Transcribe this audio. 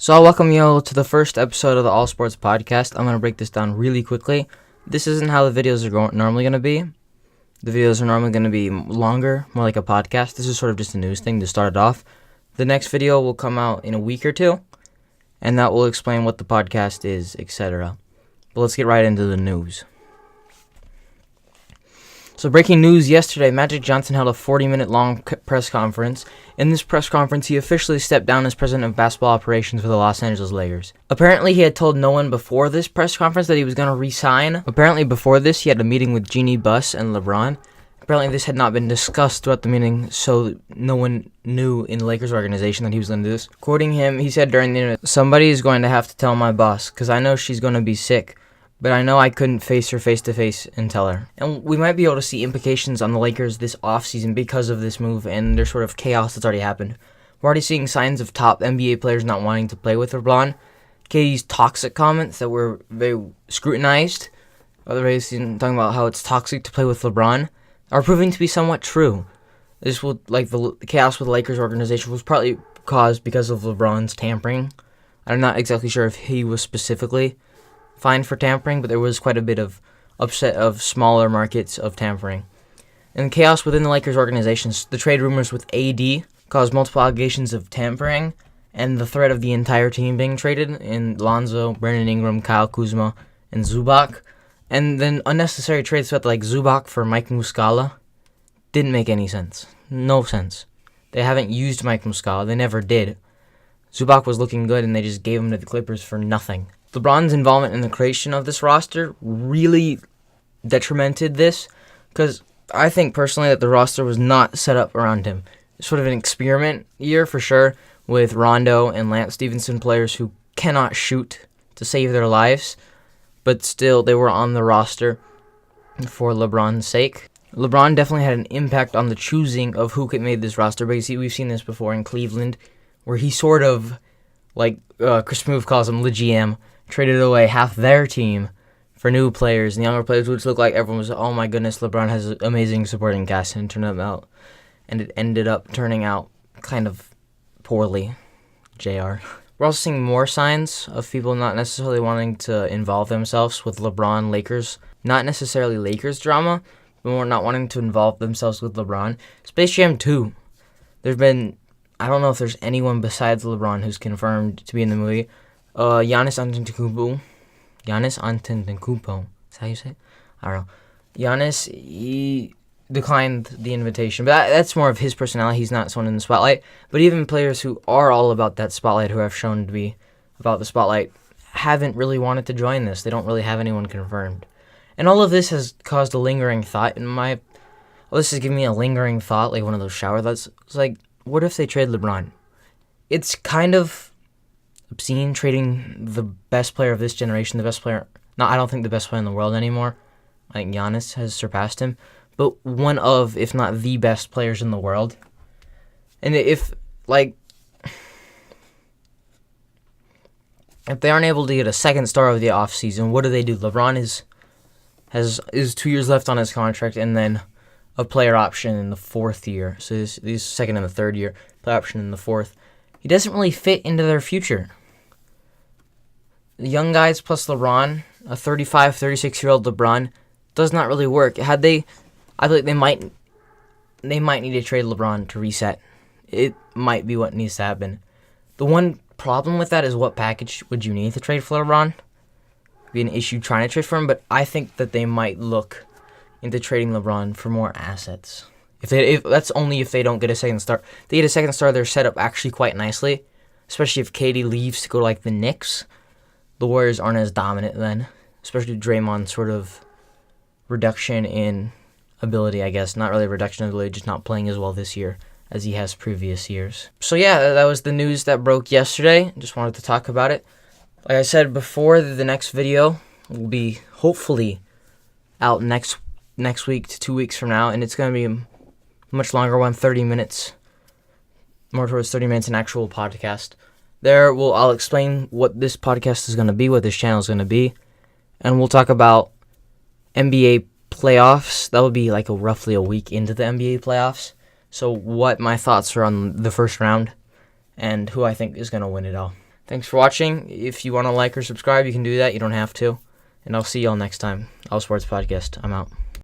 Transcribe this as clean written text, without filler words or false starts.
So I'll welcome you all to the first episode of the All Sports Podcast. I'm going to break this down really quickly. This isn't how the videos are normally going to be. The videos are normally going to be longer, more like a podcast. This is sort of just a news thing to start it off. The next video will come out in a week or two, and that will explain what the podcast is, etc. But let's get right into the news. So breaking news yesterday, Magic Johnson held a 40-minute long press conference. In this press conference, he officially stepped down as president of basketball operations for the Los Angeles Lakers. Apparently, he had told no one before this press conference that he was going to resign. Apparently, before this, he had a meeting with Jeanie Buss and LeBron. Apparently, this had not been discussed throughout the meeting, so no one knew in the Lakers organization that he was going to do this. Quoting him, he said during the interview, "Somebody is going to have to tell my boss, because I know she's going to be sick. But I know I couldn't face her face-to-face and tell her." And we might be able to see implications on the Lakers this offseason because of this move and their sort of chaos that's already happened. We're already seeing signs of top NBA players not wanting to play with LeBron. KD's toxic comments that were very scrutinized, talking about how it's toxic to play with LeBron, are proving to be somewhat true. This will, the chaos with the Lakers organization was partly caused because of LeBron's tampering. I'm not exactly sure if he was specifically fined for tampering, but there was quite a bit of upset of smaller markets of tampering. And chaos within the Lakers organizations, the trade rumors with AD caused multiple allegations of tampering and the threat of the entire team being traded in Lonzo, Brandon Ingram, Kyle Kuzma, and Zubac. And then unnecessary trades like Zubac for Mike Muscala didn't make any sense. No sense. They haven't used Mike Muscala. They never did. Zubac was looking good and they just gave him to the Clippers for nothing. LeBron's involvement in the creation of this roster really detrimented this, because I think personally that the roster was not set up around him. It's sort of an experiment year for sure, with Rondo and Lance Stevenson, players who cannot shoot to save their lives, but still they were on the roster for LeBron's sake. LeBron definitely had an impact on the choosing of who could make this roster, because we've seen this before in Cleveland, where he sort of, Chris Smoove calls him the GM, traded away half their team for new players and younger players, which looked like everyone was, oh my goodness, LeBron has an amazing supporting cast, and it ended up turning out kind of poorly. JR. We're also seeing more signs of people not necessarily wanting to involve themselves with LeBron Lakers, not necessarily Lakers drama, but more not wanting to involve themselves with LeBron. Space Jam 2. I don't know if there's anyone besides LeBron who's confirmed to be in the movie. Giannis Antetokounmpo. Is that how you say it? I don't know. Giannis, he declined the invitation, but that's more of his personality. He's not someone in the spotlight. But even players who are all about that spotlight, who have shown to be about the spotlight, haven't really wanted to join this. They don't really have anyone confirmed. And all of this has caused a lingering thought this is giving me a lingering thought, like one of those shower thoughts. It's like, what if they trade LeBron? It's kind of obscene trading the best player of this generation, I don't think the best player in the world anymore. I think Giannis has surpassed him, but one of, if not the best players in the world. And if they aren't able to get a second star of the offseason, what do they do? LeBron has 2 years left on his contract, and then a player option in the fourth year. So this second and the third year, player option in the fourth. He doesn't really fit into their future. The young guys plus LeBron, a 35, 36-year-old LeBron, does not really work. I feel like they might need to trade LeBron to reset. It might be what needs to happen. The one problem with that is, what package would you need to trade for LeBron? It'd be an issue trying to trade for him, but I think that they might look into trading LeBron for more assets. If that's only if they don't get a second star. If they get a second star, they're set up actually quite nicely, especially if KD leaves to go to the Knicks. The Warriors aren't as dominant then, especially Draymond's sort of reduction in ability, I guess. Not really reduction in ability, just not playing as well this year as he has previous years. So yeah, that was the news that broke yesterday. Just wanted to talk about it. Like I said before, the next video will be hopefully out next week to 2 weeks from now, and it's going to be a much longer one, 30 minutes, more towards 30 minutes, an actual podcast. I'll explain what this podcast is going to be, what this channel is going to be, and we'll talk about NBA playoffs. That would be roughly a week into the NBA playoffs. So what my thoughts are on the first round and who I think is going to win it all. Thanks for watching. If you want to like or subscribe, you can do that. You don't have to. And I'll see y'all next time. All Sports Podcast. I'm out.